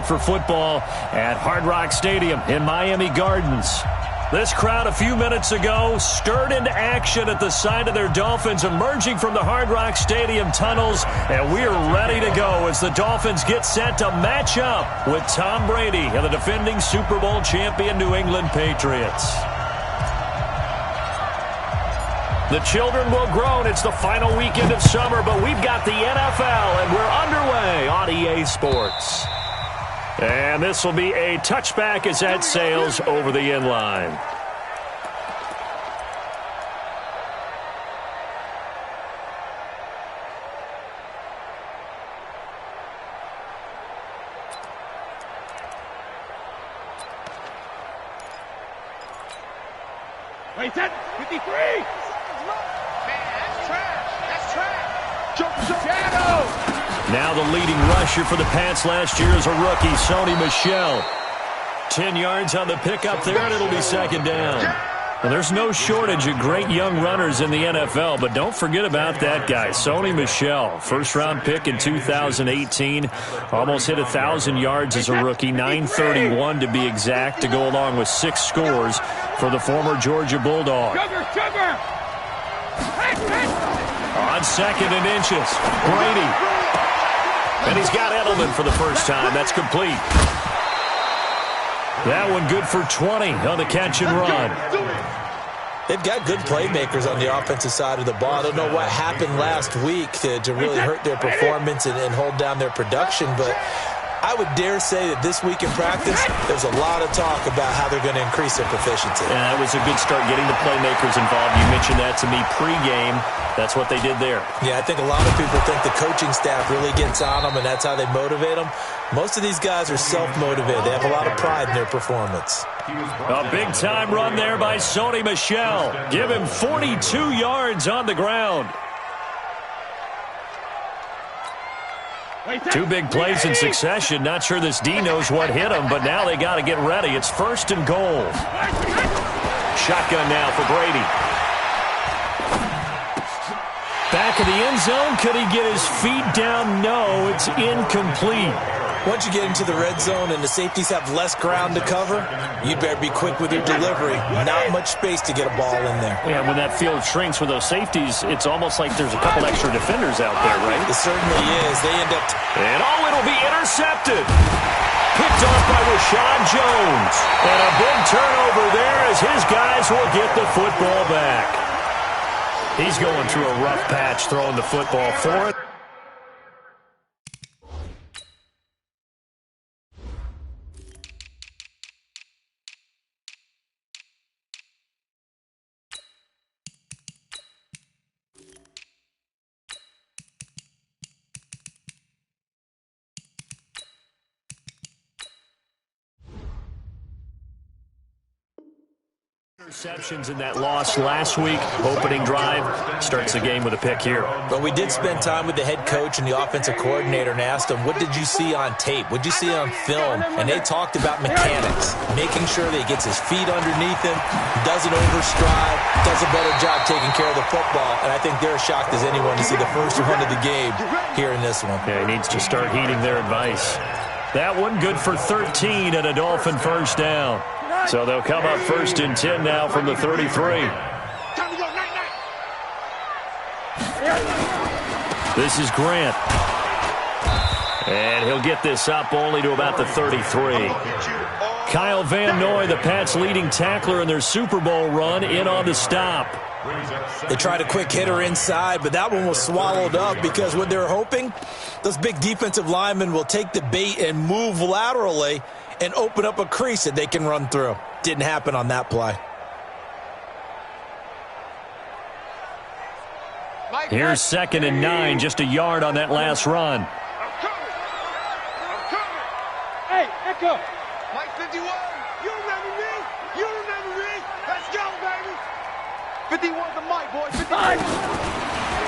for football at Hard Rock Stadium in Miami Gardens. This crowd a few minutes ago stirred into action at the side of their Dolphins emerging from the Hard Rock Stadium tunnels, and we're ready to go as the Dolphins get set to match up with Tom Brady and the defending Super Bowl champion New England Patriots. The children will groan. It's the final weekend of summer, but we've got the NFL, and we're underway on EA Sports. And this will be a touchback as that sails over the end line. Wait, 10, 53! Now the leading rusher for the Pats last year is a rookie, Sony Michel. 10 yards on the pickup there, and it'll be second down. Well, there's no shortage of great young runners in the NFL, but don't forget about that guy, Sony Michel. First-round pick in 2018. Almost hit 1,000 yards as a rookie, 931 to be exact, to go along with 6 scores for the former Georgia Bulldog. On second and inches, Brady. And he's got Edelman for the first time. That's complete. That one good for 20 on the catch and run. They've got good playmakers on the offensive side of the ball. I don't know what happened last week to really hurt their performance and hold down their production, but I would dare say that this week in practice, there's a lot of talk about how they're going to increase their proficiency. And that was a good start, getting the playmakers involved. You mentioned that to me pregame. That's what they did there. Yeah, I think a lot of people think the coaching staff really gets on them, and that's how they motivate them. Most of these guys are self-motivated. They have a lot of pride in their performance. A big-time run there by Sony Michel. Give him 42 yards on the ground. 2 big plays in succession. Not sure this D knows what hit him, but now they got to get ready. It's first and goal. Shotgun now for Brady. Back of the end zone. Could he get his feet down? No, it's incomplete. Once you get into the red zone and the safeties have less ground to cover, you'd better be quick with your delivery. Not much space to get a ball in there. Yeah, when that field shrinks with those safeties, it's almost like there's a couple extra defenders out there, right? It certainly is. They end up... And it'll be intercepted. Picked off by Rashad Jones. And a big turnover there as his guys will get the football back. He's going through a rough patch throwing the football for it. Interceptions in that loss last week. Opening drive starts the game with a pick here. But we did spend time with the head coach and the offensive coordinator and asked them, what did you see on tape? What did you see on film? And they talked about mechanics, making sure that he gets his feet underneath him, doesn't overstride, does a better job taking care of the football. And I think they're as shocked as anyone to see the first run of the game here in this one. Yeah, he needs to start heeding their advice. That one good for 13 and a Dolphin first down. So they'll come up first and 10 now from the 33. This is Grant. And he'll get this up only to about the 33. Kyle Van Noy, the Pats' leading tackler in their Super Bowl run, in on the stop. They tried a quick hitter inside, but that one was swallowed up because what they're hoping, those big defensive linemen will take the bait and move laterally and open up a crease that they can run through. Didn't happen on that play. Here's second and 9, just a yard on that last run. Hey, Echo. Mike 51. You remember me? You remember me? Let's go, baby. 51's the mic, boy. 55.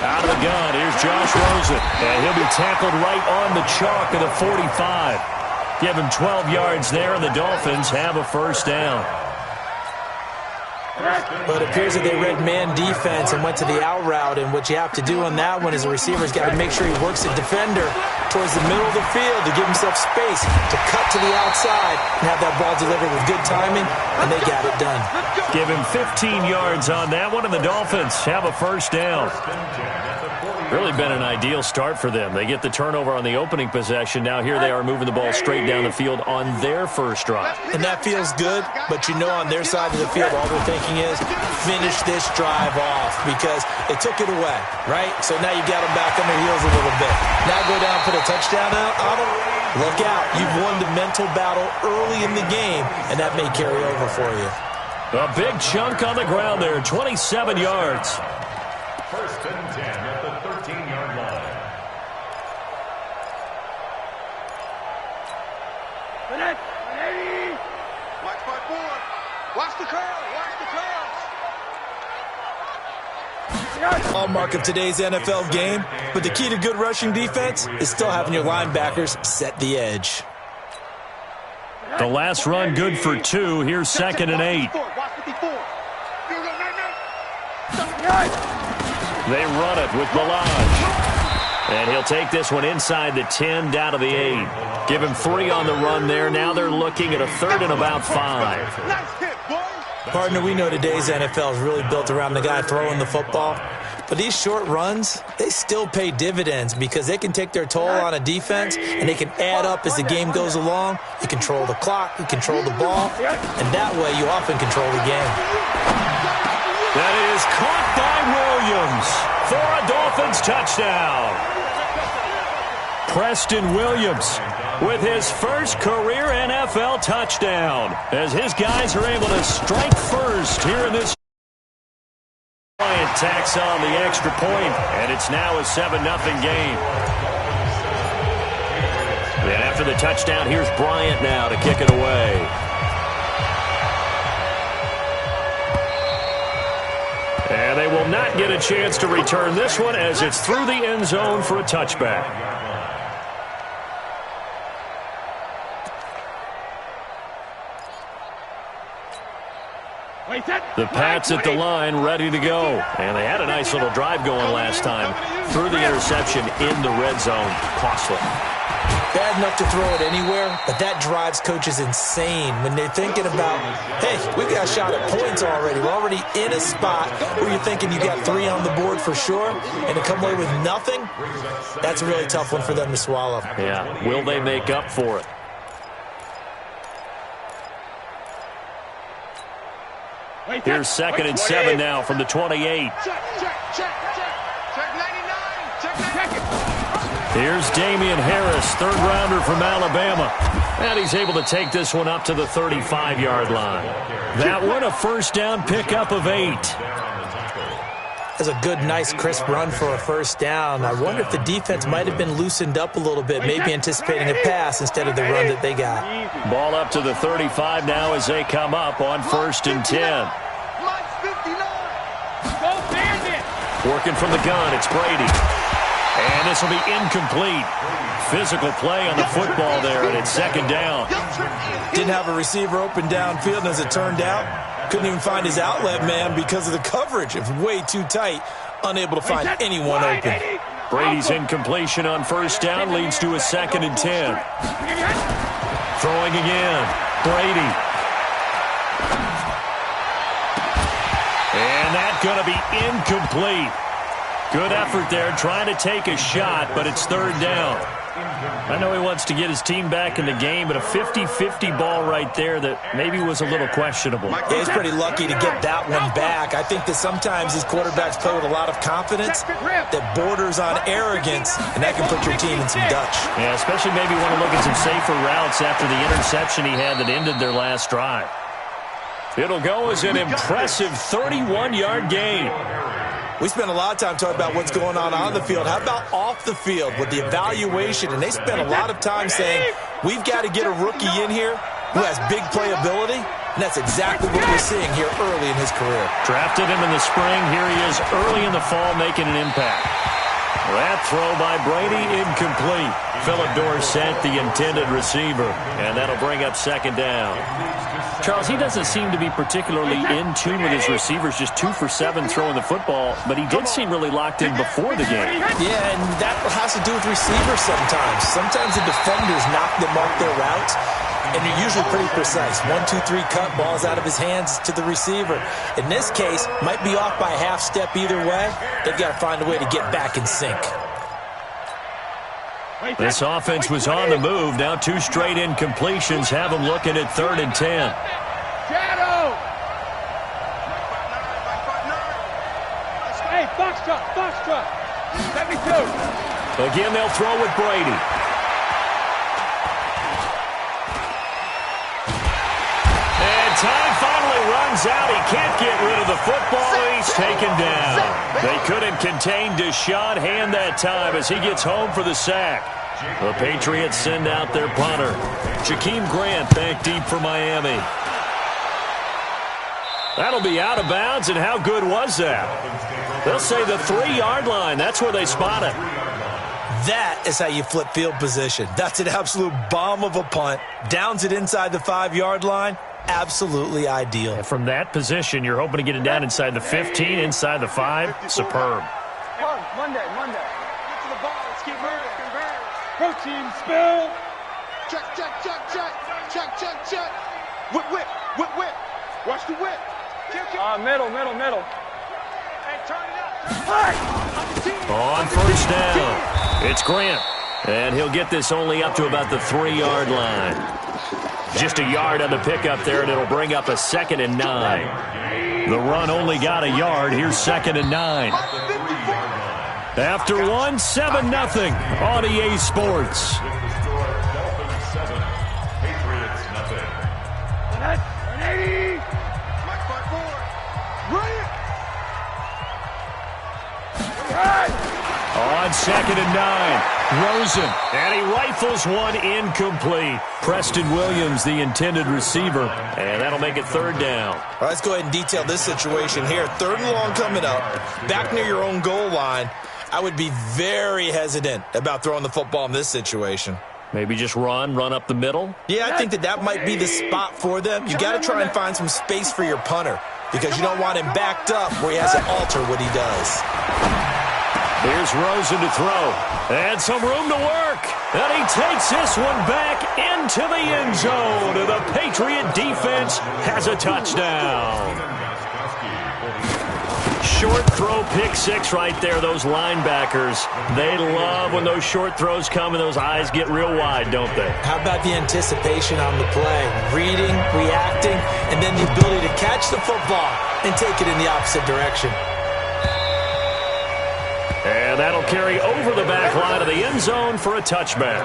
Out of the gun, here's Josh Rosen. And he'll be tackled right on the chalk of the 45. Give him 12 yards there, and the Dolphins have a first down. But it appears that they read man defense and went to the out route, and what you have to do on that one is the receiver's got to make sure he works the defender towards the middle of the field to give himself space to cut to the outside and have that ball delivered with good timing, and they got it done. Give him 15 yards on that one, and the Dolphins have a first down. Really been an ideal start for them. They get the turnover on the opening possession. Now here they are moving the ball straight down the field on their first drive. And that feels good, but you know on their side of the field all they're thinking is finish this drive off because they took it away, right? So now you got them back on their heels a little bit. Now go down and put a touchdown on them. Look out. You've won the mental battle early in the game, and that may carry over for you. A big chunk on the ground there, 27 yards. First and 10 at the 13-yard line. Watch my board. Watch the curl. Watch the curl. Hallmark of today's NFL game, but the key to good rushing defense is still having your linebackers set the edge. The last run good for 2. Here's 2nd and 8. Watch 54. They run it with Balaj. And he'll take this one inside the 10, down to the 8. Give him 3 on the run there. Now they're looking at a 3rd and about 5. Nice hit, boy. Partner, we know today's NFL is really built around the guy throwing the football. But these short runs, they still pay dividends because they can take their toll on a defense and they can add up as the game goes along. You control the clock, you control the ball, and that way you often control the game. That is caught by Williams for a Dolphins touchdown. Preston Williams with his first career NFL touchdown as his guys are able to strike first here in this. Bryant tacks on the extra point, and it's now a 7-0 game. And after the touchdown, here's Bryant now to kick it away. And they will not get a chance to return this one as it's through the end zone for a touchback. The Pats at the line, ready to go. And they had a nice little drive going last time. Through the interception in the red zone. Costly. Bad enough to throw it anywhere, but that drives coaches insane when they're thinking about, hey, we've got a shot at points already. We're already in a spot where you're thinking you got 3 on the board for sure, and to come away with nothing, that's a really tough one for them to swallow. Yeah, will they make up for it? Here's 2nd and 7 now from the 28. Check 99. Check it. Here's Damian Harris, 3rd rounder from Alabama. And he's able to take this one up to the 35-yard line. That one a first down pickup of 8. That's a good, nice, crisp run for a first down. I wonder if the defense might have been loosened up a little bit, maybe anticipating a pass instead of the run that they got. Ball up to the 35 now as they come up on 1st and 10. Working from the gun, it's Brady. And this will be incomplete. Physical play on the football there, and it's 2nd down. Didn't have a receiver open downfield, and as it turned out, couldn't even find his outlet man because of the coverage. It was way too tight, unable to find anyone open. Brady's incompletion on 1st down leads to a 2nd and 10. Throwing again, Brady. And that's going to be incomplete. Good effort there, trying to take a shot, but it's 3rd down. I know he wants to get his team back in the game, but a 50-50 ball right there that maybe was a little questionable. Yeah, he's pretty lucky to get that one back. I think that sometimes these quarterbacks play with a lot of confidence that borders on arrogance, and that can put your team in some Dutch. Yeah, especially maybe want to look at some safer routes after the interception he had that ended their last drive. It'll go as an impressive 31-yard gain. We spent a lot of time talking about what's going on the field. How about off the field with the evaluation? And they spent a lot of time saying, we've got to get a rookie in here who has big playability. And that's exactly what we're seeing here early in his career. Drafted him in the spring. Here he is early in the fall making an impact. That throw by Brady incomplete. Philip Dorsett, the intended receiver. And that'll bring up second down. Charles, he doesn't seem to be particularly in tune with his receivers, just 2 for 7 throwing the football, but he did seem really locked in before the game. Yeah, and that has to do with receivers sometimes. Sometimes the defenders knock them off their routes, and they're usually pretty precise. 1, 2, 3 cut, balls out of his hands to the receiver. In this case, might be off by a half step either way. They've got to find a way to get back in sync. This offense was on the move. Now 2 straight incompletions have them looking at 3rd and 10. Shadow! Hey, box truck. 72. Again, they'll throw with Brady. And time finally runs out. He can't get rid of the football. He's taken down. They couldn't contain Deshaun Hand that time as he gets home for the sack. The Patriots send out their punter. Jakeem Grant back deep for Miami. That'll be out of bounds, and how good was that? They'll say the 3-yard line. That's where they spot it. That is how you flip field position. That's an absolute bomb of a punt. Downs it inside the 5-yard line. Absolutely ideal. And from that position, you're hoping to get it down inside the 15, inside the 5. Superb. Monday. Get to the ball. Let's keep moving. Protein spill. Check. Whip. Watch the whip. Middle. Hey, turn it up. On first down, it's Grant. And he'll get this only up to about the 3-yard line. Just a yard on the pickup there, and it'll bring up a 2nd and 9. The run only got a yard. Here's 2nd and 9. After 1, 7-0 on EA Sports. Dolphins 7, Patriots nothing. On 2nd and 9, Rosen, and he rifles one incomplete. Preston Williams, the intended receiver, and that'll make it 3rd down. All right, let's go ahead and detail this situation here. 3rd and long coming up, back near your own goal line. I would be very hesitant about throwing the football in this situation. Maybe just run up the middle? Yeah, I think that might be the spot for them. You got to try and find some space for your punter because you don't want him backed up where he has to alter what he does. Here's Rosen to throw. And some room to work. And he takes this one back into the end zone. And the Patriot defense has a touchdown. Short throw, pick 6 right there. Those linebackers, they love when those short throws come and those eyes get real wide, don't they? How about the anticipation on the play? Reading, reacting, and then the ability to catch the football and take it in the opposite direction. And that'll carry over the back line of the end zone for a touchback.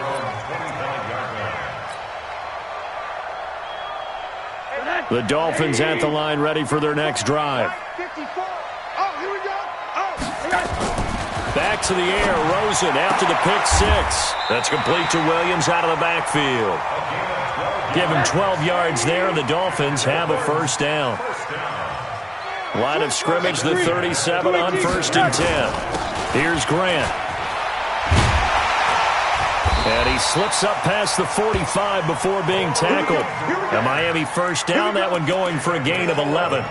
The Dolphins at the line ready for their next drive. 54. Oh, here we go. Back to the air, Rosen after the pick 6. That's complete to Williams out of the backfield. Give him 12 yards there, and the Dolphins have a 1st down. Line of scrimmage, the 37 on 1st and 10. Here's Grant. And he slips up past the 45 before being tackled. A Miami 1st down, that one going for a gain of 11.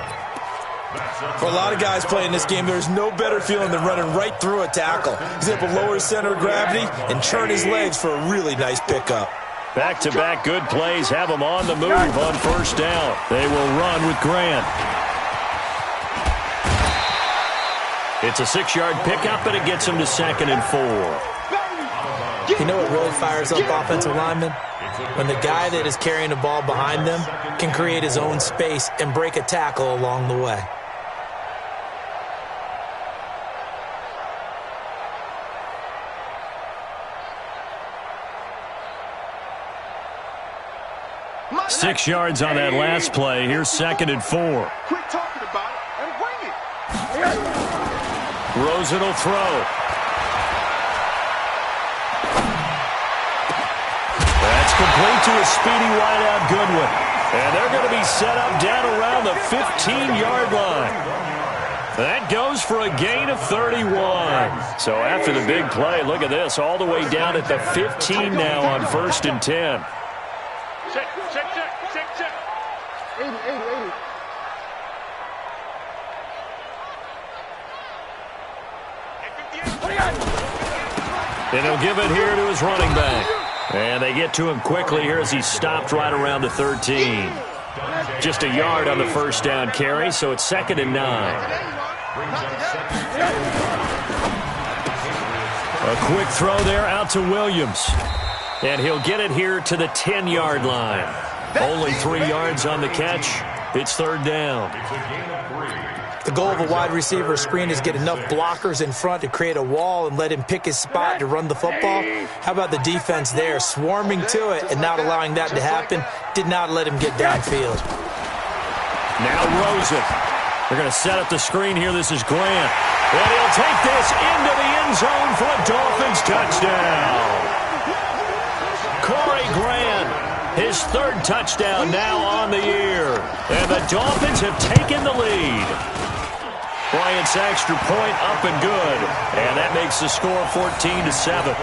For a lot of guys playing this game, there's no better feeling than running right through a tackle. He's able to lower his center of gravity and churn his legs for a really nice pickup. Back-to-back good plays have them on the move on 1st down. They will run with Grant. It's a 6-yard pickup, and it gets him to 2nd and 4. You know what really fires up offensive linemen? When the guy that is carrying the ball behind them can create his own space and break a tackle along the way. Six yards on that last play. Here's 2nd and 4. Quit talking about it and bring it. Rosen will throw. That's complete to a speedy wideout Goodwin. And they're going to be set up down around the 15-yard line. That goes for a gain of 31. So after the big play, look at this, all the way down at the 15 now on 1st and 10. Check. 80. And he'll give it here to his running back. And they get to him quickly here as he's stopped right around the 13. Just a yard on the first down carry, so it's 2nd and 9. A quick throw there out to Williams. And he'll get it here to the 10-yard line. Only 3 yards on the catch. It's 3rd down. The goal of a wide receiver screen is get enough blockers in front to create a wall and let him pick his spot to run the football. How about the defense there, swarming to it and not allowing that to happen? Did not let him get downfield. Now Rosen. They're going to set up the screen here. This is Grant. And he'll take this into the end zone for a Dolphins touchdown. Corey Grant, his 3rd touchdown now on the year. And the Dolphins have taken the lead. Bryant's extra point up and good. And that makes the score 14-7.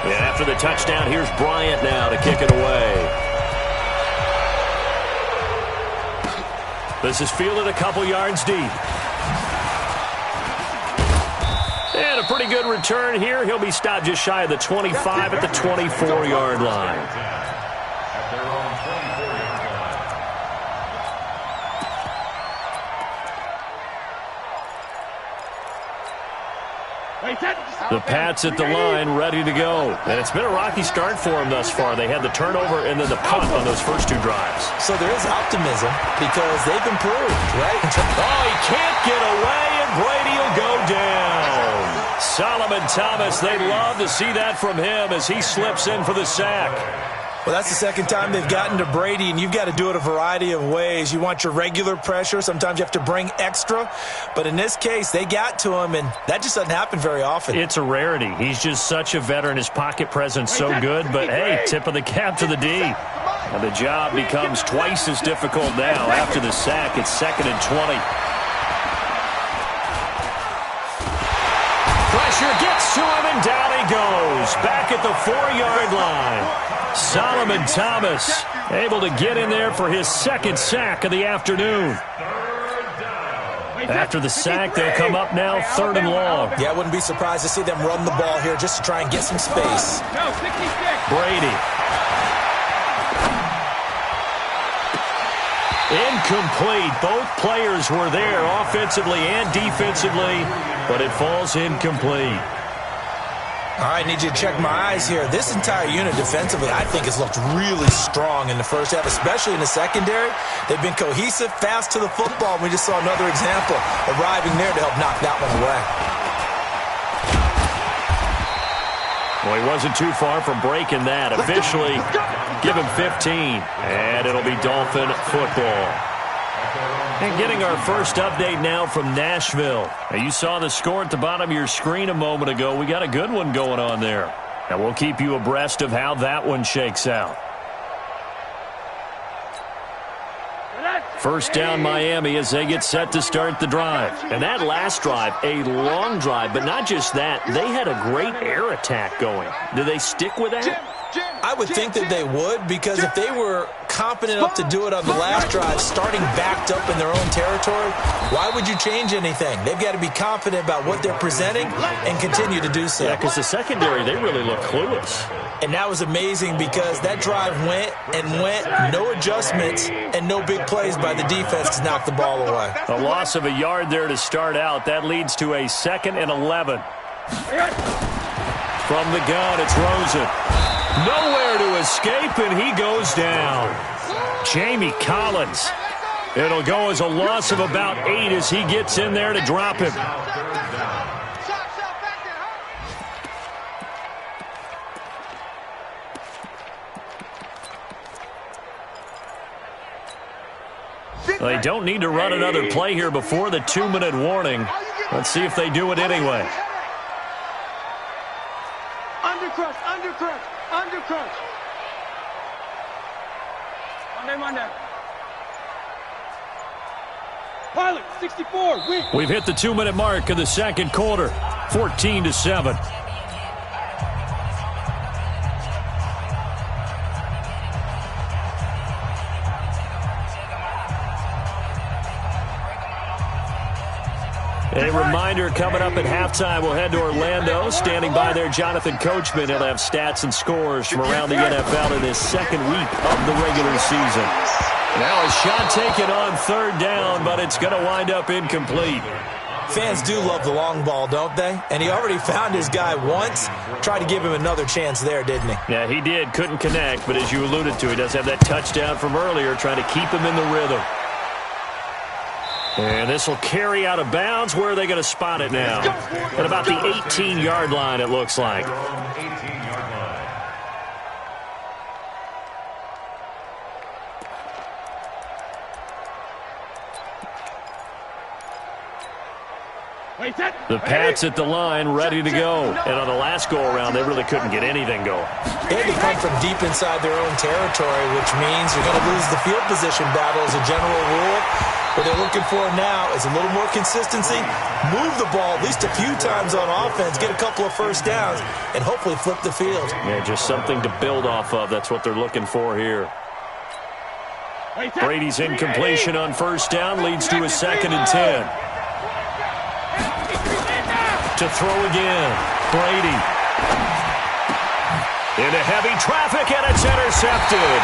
And after the touchdown, here's Bryant now to kick it away. This is fielded a couple yards deep. And a pretty good return here. He'll be stopped just shy of the 25 at the 24-yard line. The Pats at the line, ready to go. And it's been a rocky start for them thus far. They had the turnover and then the punt on those first 2 drives. So there is optimism because they've improved, right? Oh, he can't get away, and Brady will go down. Solomon Thomas, they love to see that from him as he slips in for the sack. Well, that's the 2nd time they've gotten to Brady, and you've got to do it a variety of ways. You want your regular pressure. Sometimes you have to bring extra. But in this case, they got to him, and that just doesn't happen very often. It's a rarity. He's just such a veteran. His pocket presence so good. But, hey, tip of the cap to the D. And the job becomes twice as difficult now. After the sack, it's 2nd and 20. Pressure gets to him, and down he goes. Back at the 4-yard line. Solomon Thomas able to get in there for his 2nd sack of the afternoon. After the sack, they'll come up now 3rd and long. Yeah, I wouldn't be surprised to see them run the ball here just to try and get some space. Brady. Incomplete. Both players were there offensively and defensively, but it falls incomplete. All right, need you to check my eyes here. This entire unit defensively, I think, has looked really strong in the first half, especially in the secondary. They've been cohesive, fast to the football. We just saw another example arriving there to help knock that one away. Well, he wasn't too far from breaking that. Officially, give him 15, and it'll be Dolphin football. And getting our first update now from Nashville. Now, you saw the score at the bottom of your screen a moment ago. We got a good one going on there. And we'll keep you abreast of how that one shakes out. First down Miami as they get set to start the drive. And that last drive, a long drive, but not just that. They had a great air attack going. Do they stick with that? I would think that they would, because if they were competent enough to do it on the last drive, starting backed up in their own territory, why would you change anything? They've got to be confident about what they're presenting and continue to do so. Yeah, because the secondary, they really look clueless. And that was amazing because that drive went and went, no adjustments, and no big plays by the defense to knock the ball away. A loss of a yard there to start out. That leads to a 2nd and 11. From the gun, it's Rosen. Nowhere to escape, and he goes down. Jamie Collins. It'll go as a loss of about 8 as he gets in there to drop him. They don't need to run another play here before the 2-minute warning. Let's see if they do it anyway. Undercrush. Pilot, 64, win. We've hit the 2-minute mark of the second quarter, 14-7. A reminder, coming up at halftime, we'll head to Orlando. Standing by there, Jonathan Coachman. He'll have stats and scores from around the NFL in his second week of the regular season. Now a shot taken on third down, but it's going to wind up incomplete. Fans do love the long ball, don't they? And he already found his guy once. Tried to give him another chance there, didn't he? Yeah, he did. Couldn't connect, but as you alluded to, he does have that touchdown from earlier, trying to keep him in the rhythm. And this will carry out of bounds. Where are they going to spot it now? At about the 18-yard line, it looks like. The Pats at the line, ready to go. And on the last go-around, they really couldn't get anything going. They had to come from deep inside their own territory, which means you're going to lose the field position battle as a general rule. What they're looking for now is a little more consistency, move the ball at least a few times on offense, get a couple of first downs, and hopefully flip the field. Yeah, just something to build off of. That's what they're looking for here. Brady's incompletion on first down leads to a 2nd and 10. To throw again, Brady. Into heavy traffic, and it's intercepted.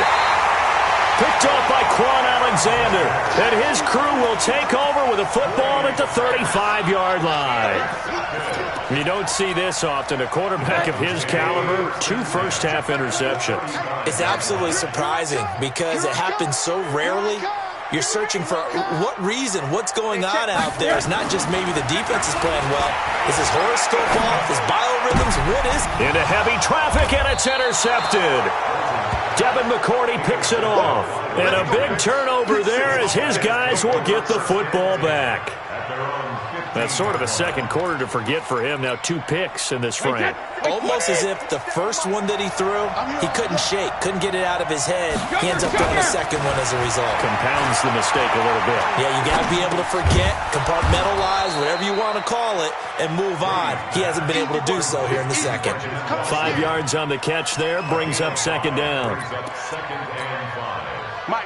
Picked off by Quan Alexander. And his crew will take over with a football at the 35-yard line. You don't see this often. A quarterback of his caliber, 2 first-half interceptions. It's absolutely surprising because it happens so rarely. You're searching for what reason, what's going on out there. It's not just maybe the defense is playing well. Is his horoscope off? His biorhythms? What is it? Into heavy traffic, and it's intercepted. Devin McCourty picks it off. And a big turnover there as his guys will get the football back. That's sort of a second quarter to forget for him. Now 2 picks in this frame. Almost as if the first one that he threw, he couldn't shake, couldn't get it out of his head. He ends up throwing a second one as a result. Compounds the mistake a little bit. Yeah, you got to be able to forget, compartmentalize, whatever you want to call it, and move on. He hasn't been able to do so here in the second. 5 yards on the catch there, brings up 2nd down.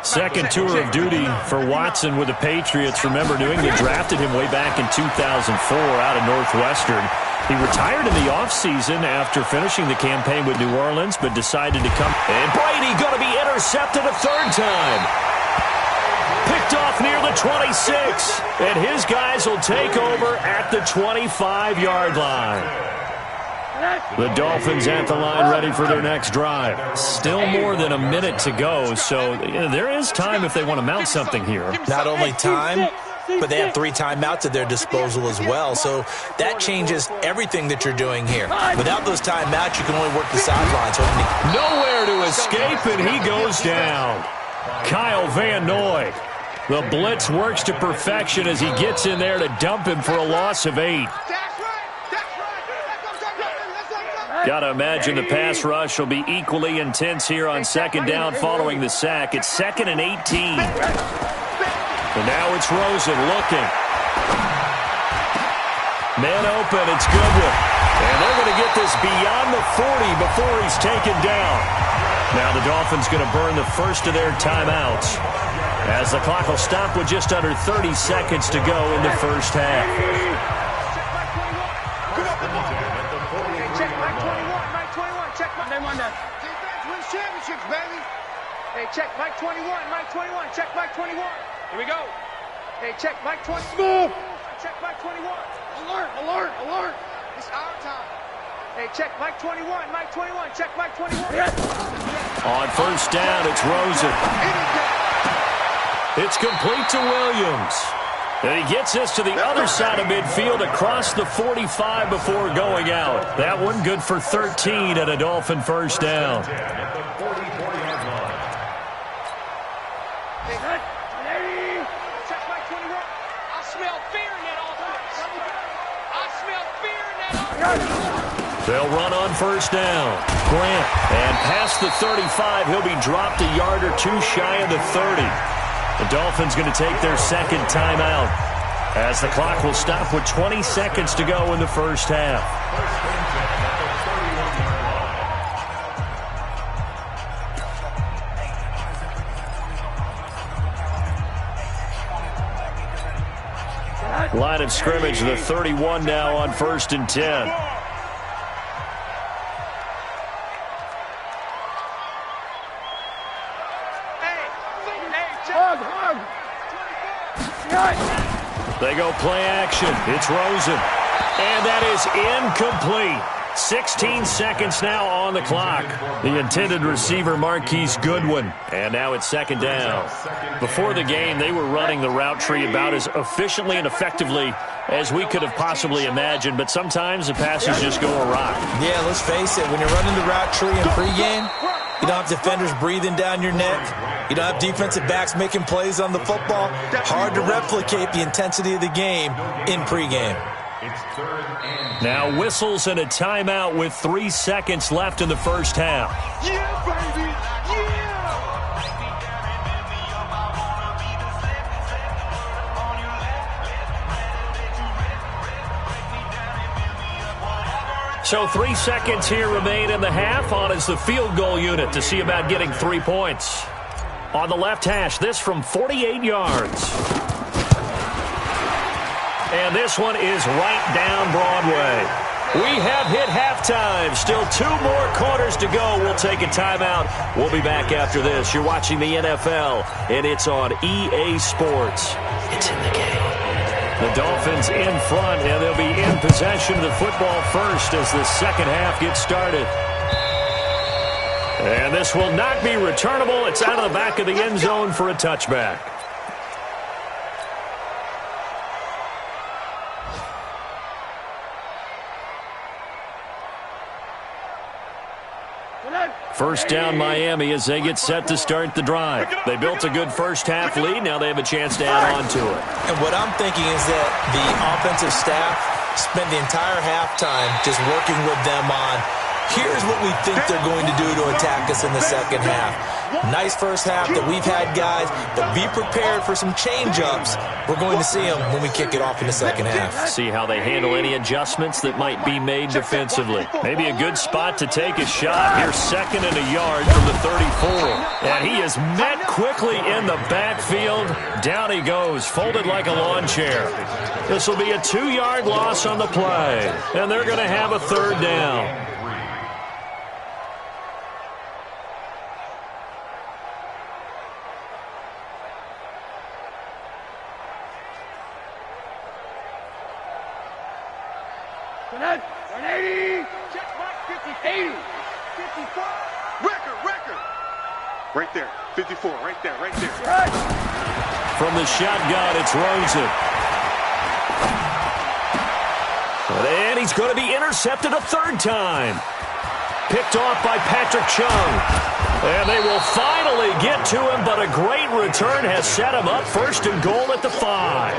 Second tour of duty for Watson with the Patriots. Remember, New England drafted him way back in 2004 out of Northwestern. He retired in the offseason after finishing the campaign with New Orleans, but decided to come. And Brady going to be intercepted a 3rd time. Picked off near the 26. And his guys will take over at the 25-yard line. The Dolphins at the line, ready for their next drive. Still more than a minute to go, so there is time if they want to mount something here. Not only time, but they have 3 timeouts at their disposal as well, so that changes everything that you're doing here. Without those timeouts, you can only work the sidelines. Nowhere to escape, and he goes down. Kyle Van Noy. The blitz works to perfection as he gets in there to dump him for a loss of 8. Got to imagine the pass rush will be equally intense here on 2nd down following the sack. It's 2nd and 18. And now it's Rosen looking. Man open, it's Goodwin. And they're going to get this beyond the 40 before he's taken down. Now the Dolphins going to burn the first of their timeouts as the clock will stop with just under 30 seconds to go in the first half. Defense wins championships, baby. Hey, check Mike 21, Mike 21, check Mike 21. Here we go. Hey, check Mike 20. Move. Check Mike 21. Alert, alert, alert. It's our time. Hey, check Mike 21, Mike 21, check Mike 21. On first down, it's Rosen. It's complete to Williams. And he gets this to the other side of midfield across the 45 before going out. That one good for 13 at a Dolphin first down. They'll run on first down. Grant. And past the 35, he'll be dropped a yard or two shy of the 30. The Dolphins going to take their second timeout as the clock will stop with 20 seconds to go in the first half. Line of scrimmage, the 31 now on 1st and 10. They go play action. It's Rosen. And that is incomplete. 16 seconds now on the clock. The intended receiver, Marquise Goodwin. And now it's second down. Before the game, they were running the route tree about as efficiently and effectively as we could have possibly imagined. But sometimes the passes just go awry. Yeah, let's face it. When you're running the route tree in pregame, you don't have defenders breathing down your neck. You don't have defensive backs making plays on the football. Hard to replicate the intensity of the game in pregame. Now whistles and a timeout with 3 seconds left in the first half. Yeah, baby! Yeah! So 3 seconds here remain in the half. On is the field goal unit to see about getting 3 points. On the left hash, this from 48 yards. And this one is right down Broadway. We have hit halftime. Still 2 more quarters to go. We'll take a timeout. We'll be back after this. You're watching the NFL, and it's on EA Sports. It's in the game. The Dolphins in front, and they'll be in possession of the football first as the second half gets started. And this will not be returnable. It's out of the back of the end zone for a touchback. First down Miami as they get set to start the drive. They built a good first half lead. Now they have a chance to add on to it. And what I'm thinking is that the offensive staff spent the entire halftime just working with them on, here's what we think they're going to do to attack us in the second half. Nice first half that we've had, guys, but be prepared for some change-ups. We're going to see them when we kick it off in the second half. See how they handle any adjustments that might be made defensively. Maybe a good spot to take a shot. Here's second and a yard from the 34. And he is met quickly in the backfield. Down he goes, folded like a lawn chair. This will be a 2-yard loss on the play. And they're going to have a third down. Right there, 54, right there. From the shotgun, it's Rosen. And he's going to be intercepted a third time. Picked off by Patrick Chung. And they will finally get to him, but a great return has set him up first and goal at the 5.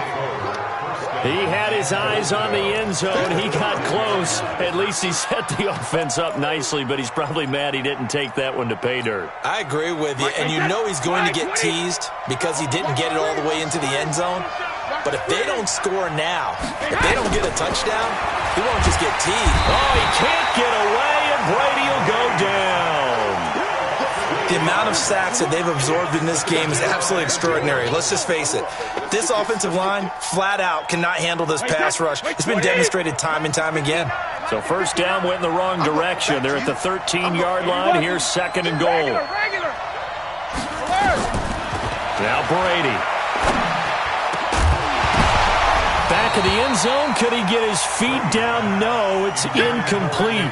He had his eyes on the end zone. He got close. At least he set the offense up nicely, but he's probably mad he didn't take that one to pay dirt. I agree with you, and you know he's going to get teased because he didn't get it all the way into the end zone. But if they don't score now, if they don't get a touchdown, he won't just get teased. Oh, he can't get away, and Brady will go down. The amount of sacks that they've absorbed in this game is absolutely extraordinary. Let's just face it. This offensive line, flat out, cannot handle this pass rush. It's been demonstrated time and time again. So first down went in the wrong direction. They're at the 13-yard line. Here's second and goal. Now Brady. Back of the end zone. Could he get his feet down? No, it's incomplete.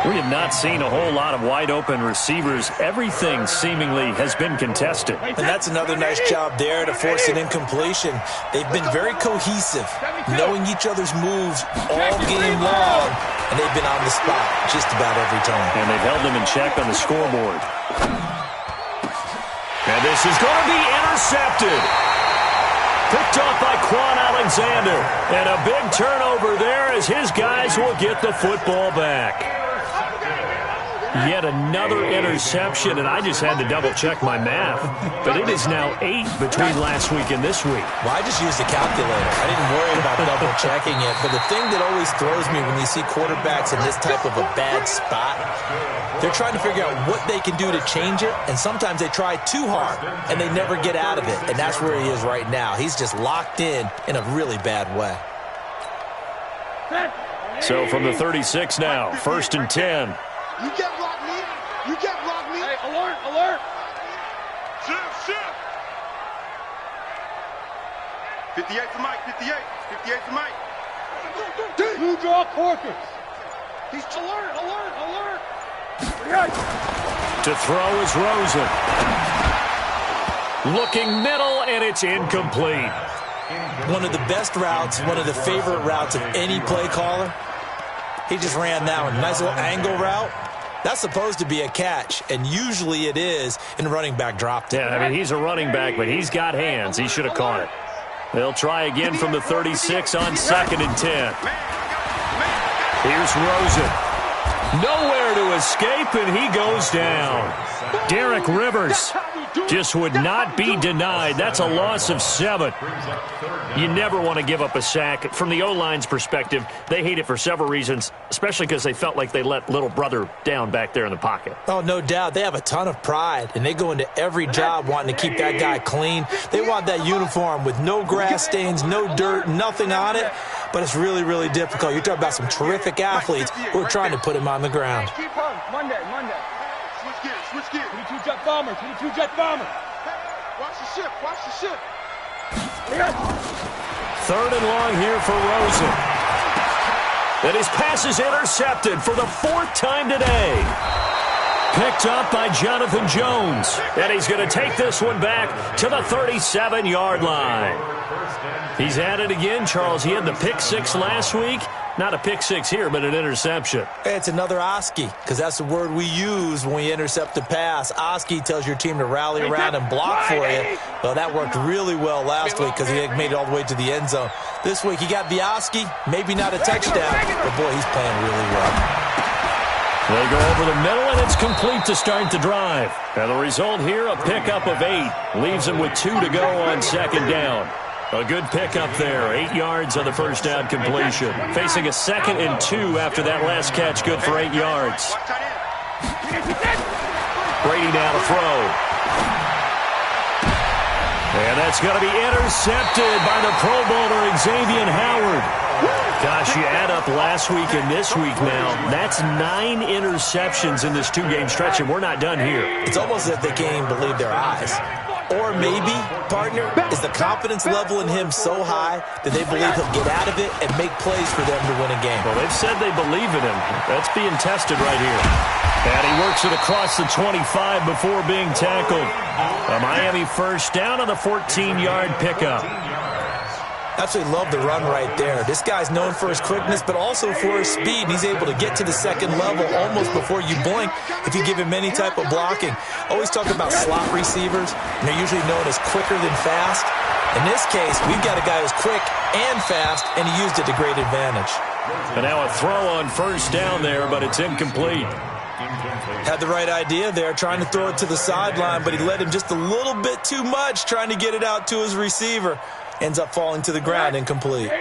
We have not seen a whole lot of wide-open receivers. Everything seemingly has been contested. And that's another nice job there to force an incompletion. They've been very cohesive, knowing each other's moves all game long, and they've been on the spot just about every time. And they've held them in check on the scoreboard. And this is going to be intercepted. Picked off by Quan Alexander. And a big turnover there as his guys will get the football back. Yet another interception, and I just had to double-check my math. But it is now 8 between last week and this week. Well, I just used a calculator. I didn't worry about double-checking it. But the thing that always throws me when you see quarterbacks in this type of a bad spot, they're trying to figure out what they can do to change it, and sometimes they try too hard, and they never get out of it. And that's where he is right now. He's just locked in a really bad way. So from the 36 now, 1st and 10. You get block me. You get block me. Hey, alert, alert. Shift. 58 to Mike, 58. 58 to Mike. Blue draw quarters. He's alert. To throw is Rosen. Looking middle, and it's incomplete. One of the best routes, one of the favorite routes of any play caller. He just ran that one. Nice little angle route. That's supposed to be a catch, and usually it is, and the running back dropped it. Yeah, I mean, he's a running back, but he's got hands. He should have caught it. They'll try again from the 36 on 2nd and 10. Here's Rosen. Nowhere to escape, and he goes down. Derek Rivers just would not be denied. That's a loss of 7. You never want to give up a sack. From the O-line's perspective, they hate it for several reasons, especially because they felt like they let little brother down back there in the pocket. Oh, no doubt. They have a ton of pride, and they go into every job wanting to keep that guy clean. They want that uniform with no grass stains, no dirt, nothing on it, but it's really, really difficult. You're talking about some terrific athletes who are trying to put him on the ground. Keep him. Monday. Switch gears. 22 jet bomber. Watch the ship. 3rd and long here for Rosen. And his pass is intercepted for the 4th time today. Picked up by Jonathan Jones. And he's going to take this one back to the 37-yard line. He's at it again, Charles. He had the pick 6 last week. Not a pick 6 here, but an interception. It's another Oski, because that's the word we use when we intercept a pass. Oski tells your team to rally around and block for you. Well, that worked really well last week because he made it all the way to the end zone. This week, he got the Oski, maybe not a touchdown, but boy, he's playing really well. They go over the middle, and it's complete to start the drive. And the result here, a pickup of 8. Leaves them with 2 to go on 2nd down. A good pickup there. 8 yards on the first down completion. Facing a 2nd and 2 after that last catch. Good for 8 yards. Brady now to throw. And that's going to be intercepted by the Pro Bowler Xavier Howard. Gosh, you add up last week and this week now. That's 9 interceptions in this 2-game stretch, and we're not done here. It's almost as if they can't even believe their eyes. Or maybe, partner, is the confidence level in him so high that they believe he'll get out of it and make plays for them to win a game. Well, they've said they believe in him. That's being tested right here. And he works it across the 25 before being tackled. A Miami first down on the 14-yard pickup. Absolutely love the run right there. This guy's known for his quickness, but also for his speed. And he's able to get to the 2nd level almost before you blink if you give him any type of blocking. Always talk about slot receivers, and they're usually known as quicker than fast. In this case, we've got a guy who's quick and fast, and he used it to great advantage. And now a throw on first down there, but it's incomplete. Had the right idea there, trying to throw it to the sideline, but he let him just a little bit too much, trying to get it out to his receiver. Ends up falling to the ground, incomplete.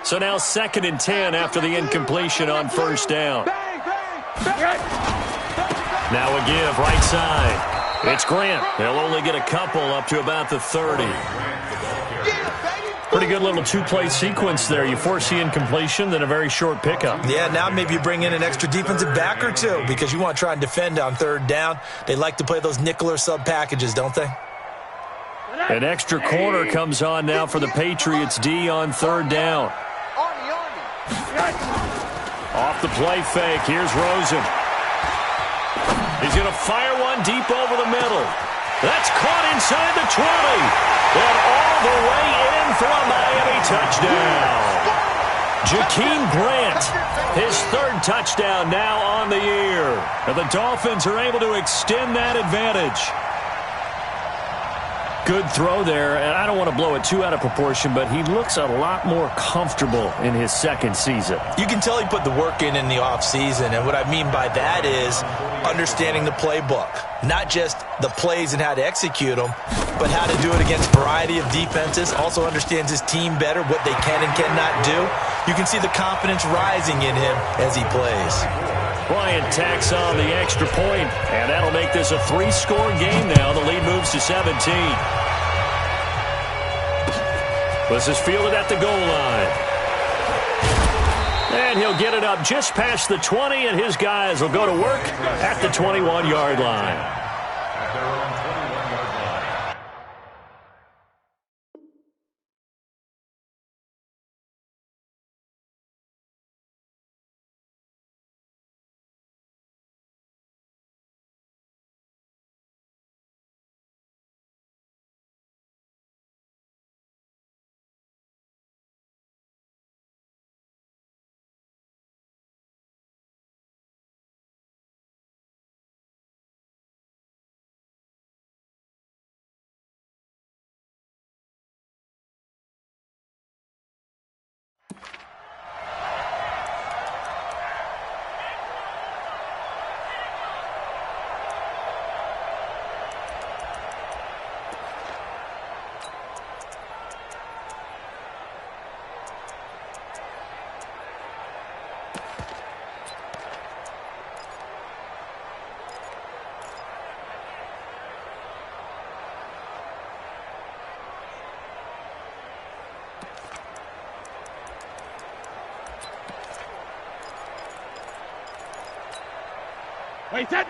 So now 2nd and 10 after the incompletion on first down. Now a give, right side. It's Grant. They'll only get a couple up to about the 30. Pretty good little 2-play sequence there. You force the incompletion, then a very short pickup. Yeah, now maybe you bring in an extra defensive back or 2 because you want to try and defend on 3rd down. They like to play those nickel or sub packages, don't they? An extra corner comes on now for the Patriots D on 3rd down. Off the play fake. Here's Rosen. He's going to fire one deep over the middle. That's caught inside the 20. And all the way in for a Miami touchdown. Jakeem Grant, his 3rd touchdown now on the year. And the Dolphins are able to extend that advantage. Good throw there, and I don't want to blow it too out of proportion, but he looks a lot more comfortable in his second season. You can tell he put the work in the offseason, and what I mean by that is understanding the playbook. Not just the plays and how to execute them, but how to do it against a variety of defenses. Also understands his team better, what they can and cannot do. You can see the confidence rising in him as he plays. Bryant tacks on the extra point, and that'll make this a 3-score game now. The lead moves to 17. This is fielded at the goal line. And he'll get it up just past the 20, and his guys will go to work at the 21-yard line.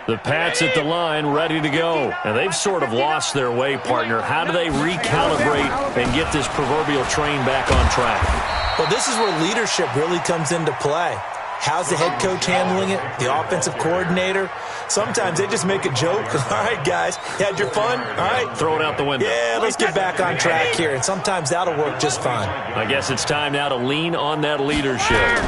The Pats at the line, ready to go. And they've sort of lost their way, partner. How do they recalibrate and get this proverbial train back on track? Well, this is where leadership really comes into play. How's the head coach handling it? The offensive coordinator? Sometimes they just make a joke. All right, guys, you had your fun? All right. Throw it out the window. Yeah, let's get back on track here. And sometimes that'll work just fine. I guess it's time now to lean on that leadership.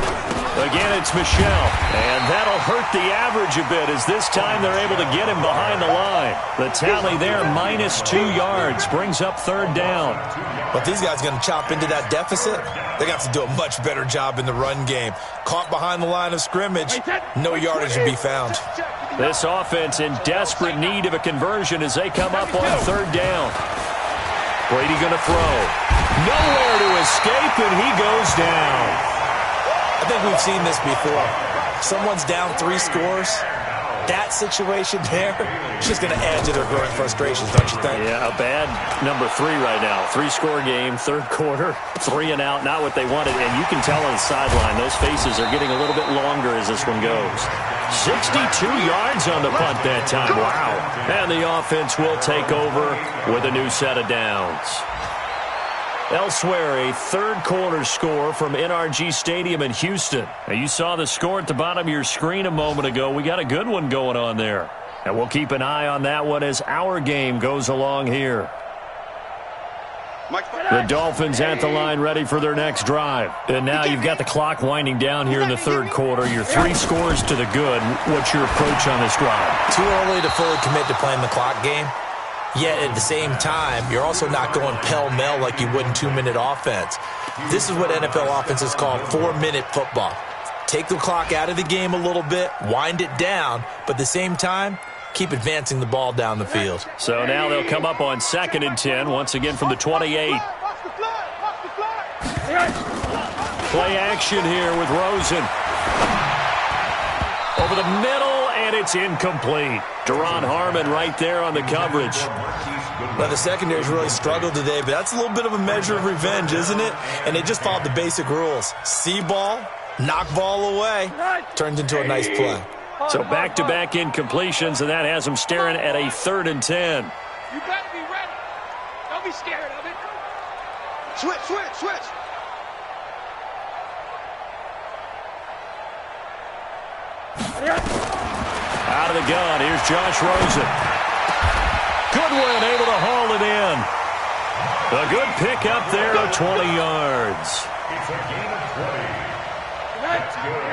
Again, it's Michel, and that'll hurt the average a bit as this time they're able to get him behind the line. The tally there, -2 yards, brings up 3rd down. But these guys are going to chop into that deficit. They got to do a much better job in the run game. Caught behind the line of scrimmage, no yardage to be found. This offense in desperate need of a conversion as they come up on 3rd down. Brady going to throw. Nowhere to escape, and he goes down. I think we've seen this before. Someone's down 3 scores. That situation there is just going to add to their growing frustrations, don't you think? Yeah, a bad number 3 right now. 3-score game, 3rd quarter, 3 and out, not what they wanted. And you can tell on the sideline, those faces are getting a little bit longer as this one goes. 62 yards on the punt that time. Wow. And the offense will take over with a new set of downs. Elsewhere, a 3rd quarter score from NRG Stadium in Houston. Now, you saw the score at the bottom of your screen a moment ago. We got a good one going on there. And we'll keep an eye on that one as our game goes along here. The Dolphins at the line ready for their next drive. And now you've got the clock winding down here in the 3rd quarter. Your 3 scores to the good. What's your approach on this drive? Too early to fully commit to playing the clock game. Yet at the same time, you're also not going pell-mell like you would in 2-minute offense. This is what NFL offenses call 4-minute football. Take the clock out of the game a little bit, wind it down, but at the same time, keep advancing the ball down the field. So now they'll come up on 2nd and 10, once again from the 28. Play action here with Rosen. Over the middle, and it's incomplete. Deron Harmon right there on the coverage. Well, the secondary's really struggled today, but that's a little bit of a measure of revenge, isn't it? And they just followed the basic rules. See ball, knock ball away. Turns into a nice play. So back-to-back incompletions, and that has them staring at a 3rd and 10. You better be ready. Don't be scared of it. Switch, switch, switch. Out of the gun, here's Josh Rosen. Goodwin able to haul it in. A good pick up there of 20 yards. It's a gain of 20.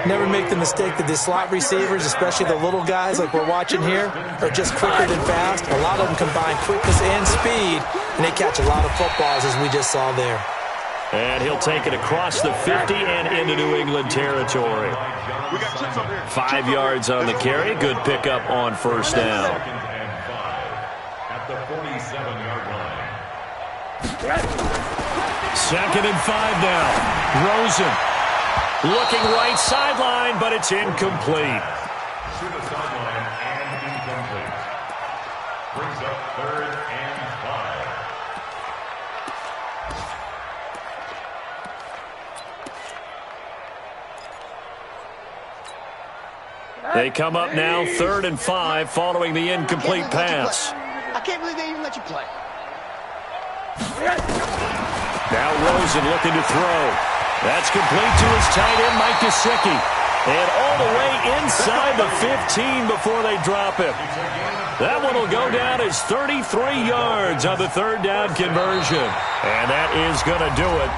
Never make the mistake that the slot receivers, especially the little guys like we're watching here, are just quicker than fast. A lot of them combine quickness and speed And they catch a lot of footballs, as we just saw there. And he'll take it across the 50 and into New England territory. 5 yards on the carry. Good pickup on first down. At the 47-yard line. 2nd and 5 now. Rosen looking right sideline, but it's incomplete. To the sideline and incomplete. Brings up 3rd and 5. They come up now 3rd and 5 following the incomplete pass. I can't believe they even let you play. Now Rosen looking to throw. That's complete to his tight end, Mike Gesicki. And all the way inside the 15 before they drop him. That one will go down as 33 yards on the 3rd down conversion. And that is going to do it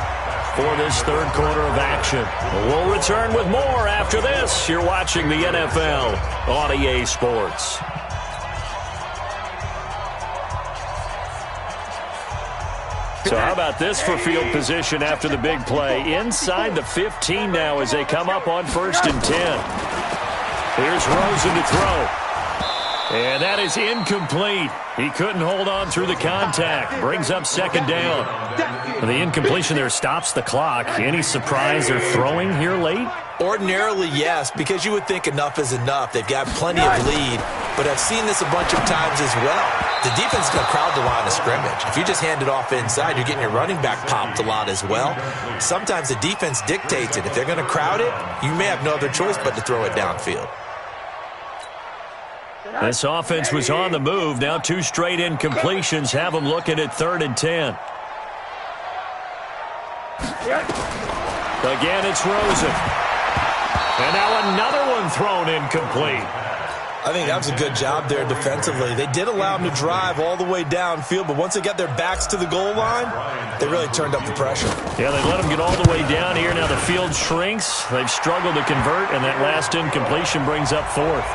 for this 3rd quarter of action. We'll return with more after this. You're watching the NFL on EA Sports. So how about this for field position after the big play? Inside the 15 now as they come up on 1st and 10. Here's Rosen to throw. And that is incomplete. He couldn't hold on through the contact. Brings up 2nd down. The incompletion there stops the clock. Any surprise they're throwing here late? Ordinarily, yes, because you would think enough is enough. They've got plenty of lead, but I've seen this a bunch of times as well. The defense is going to crowd the line of scrimmage. If you just hand it off inside, you're getting your running back popped a lot as well. Sometimes the defense dictates it. If they're going to crowd it, you may have no other choice but to throw it downfield. This offense was on the move. Now 2 straight incompletions have them looking at 3rd and 10. Again, it's Rosen. And now another one thrown incomplete. I think that was a good job there defensively. They did allow them to drive all the way downfield, but once they got their backs to the goal line, they really turned up the pressure. Yeah, they let them get all the way down here. Now the field shrinks. They've struggled to convert, and that last incompletion brings up 4th.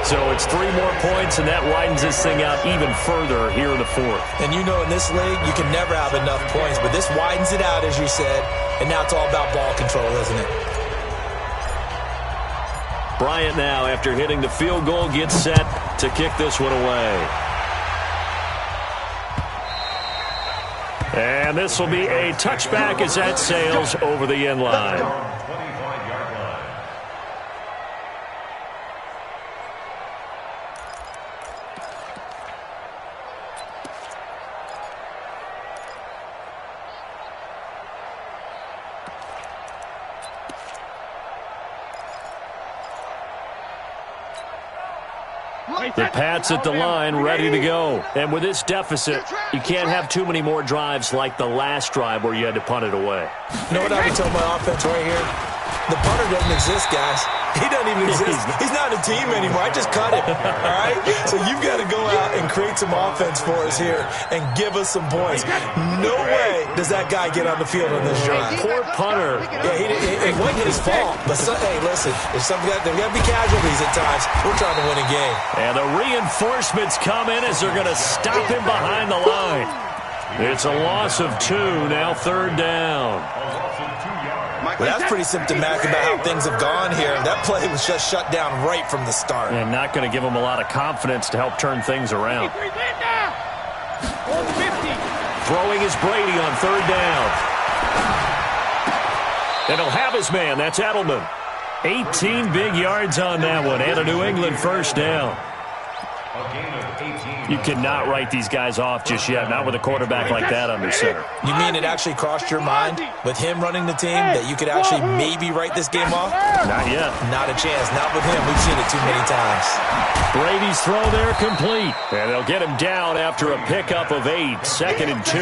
So it's 3 more points, and that widens this thing out even further here in the 4th. And you know in this league, you can never have enough points, but this widens it out, as you said, and now it's all about ball control, isn't it? Bryant now, after hitting the field goal, gets set to kick this one away. And this will be a touchback as that sails over the end line. The Pats at the line, ready to go. And with this deficit, you can't have too many more drives like the last drive where you had to punt it away. You know what I would tell my offense right here? The punter doesn't exist, guys. He doesn't even exist. He's not a team anymore. I just cut him, all right? So you've got to go out and create some offense for us here and give us some points. No way does that guy get on the field on this drive. Poor punter. Yeah, it wasn't his fault. But, hey, listen, there's got to be casualties at times. We're trying to win a game. And the reinforcements come in as they're going to stop him behind the line. It's a loss of 2, now 3rd down. Well, that's pretty symptomatic about how things have gone here. That play was just shut down right from the start. And not going to give them a lot of confidence to help turn things around. Throwing is Brady on 3rd down. And he'll have his man. That's Edelman. 18 big yards on that one. And a New England 1st down. You cannot write these guys off just yet, not with a quarterback like that under center. You mean it actually crossed your mind with him running the team that you could actually maybe write this game off? Not yet. Not a chance. Not with him. We've seen it too many times. Brady's throw there complete. And they'll get him down after a pickup of 8, 2nd and 2.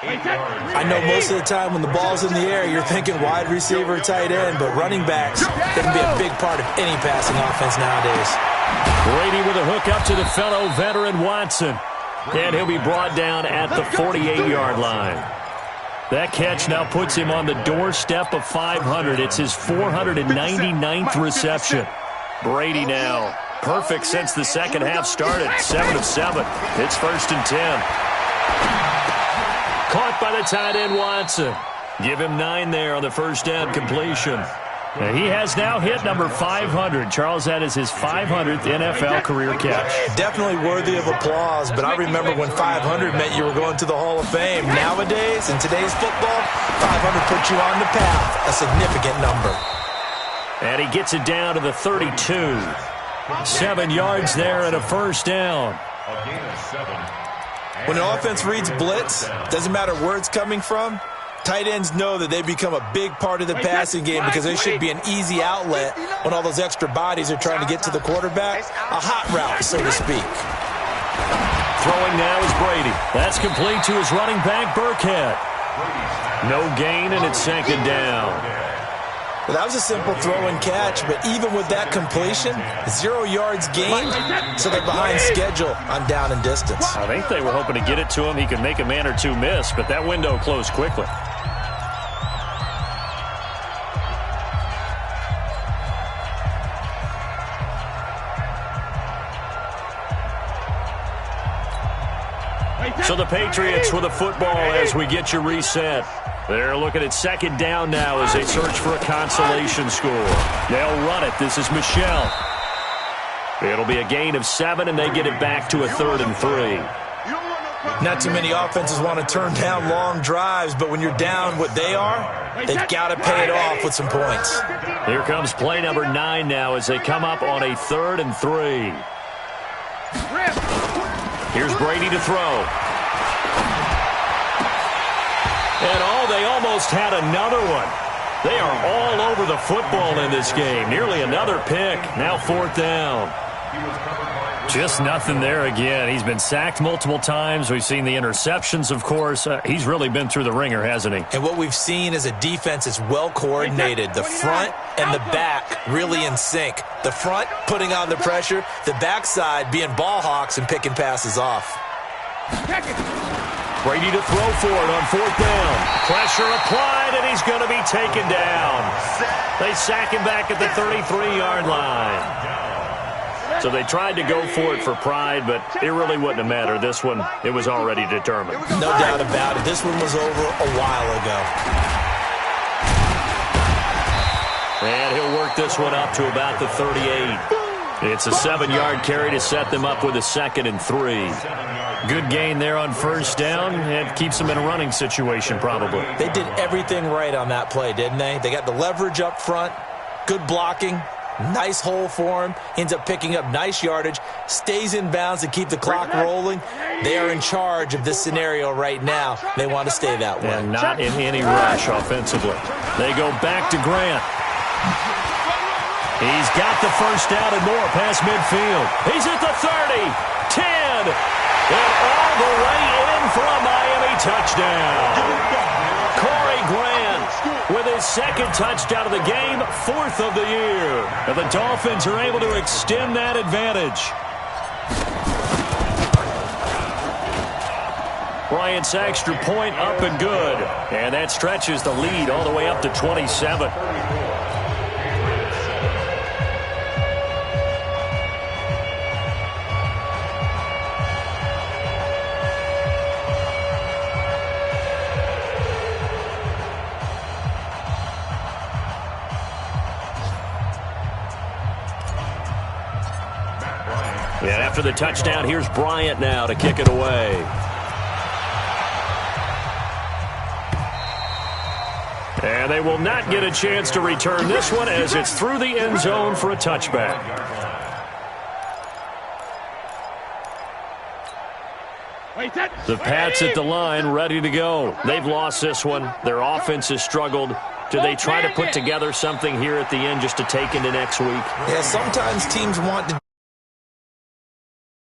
I know most of the time when the ball's in the air, you're thinking wide receiver, tight end, but running backs can be a big part of any passing offense nowadays. Brady with a hook up to the fellow veteran Watson. And he'll be brought down at the 48-yard line. That catch now puts him on the doorstep of 500. It's his 499th reception. Brady now perfect since the second half started. 7 of 7. It's 1st and 10. Caught by the tight end, Watson. Give him 9 there on the first down completion. And he has now hit number 500. Charles, that is his 500th NFL career catch. Definitely worthy of applause, but I remember when 500 meant you were going to the Hall of Fame. Nowadays, in today's football, 500 puts you on the path, a significant number. And he gets it down to the 32. 7 yards there and a first down. When an offense reads blitz, doesn't matter where it's coming from, tight ends know that they become a big part of the passing game because they should be an easy outlet when all those extra bodies are trying to get to the quarterback. A hot route, so to speak. Throwing now is Brady. That's complete to his running back, Burkhead. No gain, and it's 2nd down. Well, that was a simple throw and catch, but even with that completion, 0 yards gained, so they're behind schedule on down and distance. I think they were hoping to get it to him. He could make a man or two miss, but that window closed quickly. So the Patriots with a football as we get you reset. They're looking at 2nd down now as they search for a consolation score. They'll run it. This is Michel. It'll be a gain of 7, and they get it back to a 3rd and 3. Not too many offenses want to turn down long drives, but when you're down what they are, they've got to pay it off with some points. Here comes play number 9 now as they come up on a 3rd and 3. Here's Brady to throw. And they almost had another one. They are all over the football in this game. Nearly another pick. Now 4th down. Just nothing there again. He's been sacked multiple times. We've seen the interceptions, of course. He's really been through the ringer, hasn't he? And what we've seen is a defense that's well coordinated. The front and the back really in sync. The front putting on the pressure. The backside being ball hawks and picking passes off. Brady to throw for it on 4th down. Pressure applied, and he's going to be taken down. They sack him back at the 33-yard line. So they tried to go for it for pride, but it really wouldn't have mattered. This one, it was already determined. No doubt about it. This one was over a while ago. And he'll work this one up to about the 38. It's a 7-yard carry to set them up with a 2nd and 3. Good gain there on 1st down. It keeps them in a running situation, probably. They did everything right on that play, didn't they? They got the leverage up front, good blocking, nice hole for him, ends up picking up nice yardage, stays in bounds to keep the clock rolling. They are in charge of this scenario right now. They want to stay that way. And not in any rush offensively. They go back to Grant. He's got the first down and more past midfield. He's at the 30, 10, and all the way in for a Miami touchdown. Corey Grant with his 2nd touchdown of the game, 4th of the year. And the Dolphins are able to extend that advantage. Bryant's extra point up and good. And that stretches the lead all the way up to 27. And after the touchdown, here's Bryant now to kick it away. And they will not get a chance to return this one as it's through the end zone for a touchback. The Pats at the line ready to go. They've lost this one. Their offense has struggled. Do they try to put together something here at the end just to take into next week? Yeah, sometimes teams want to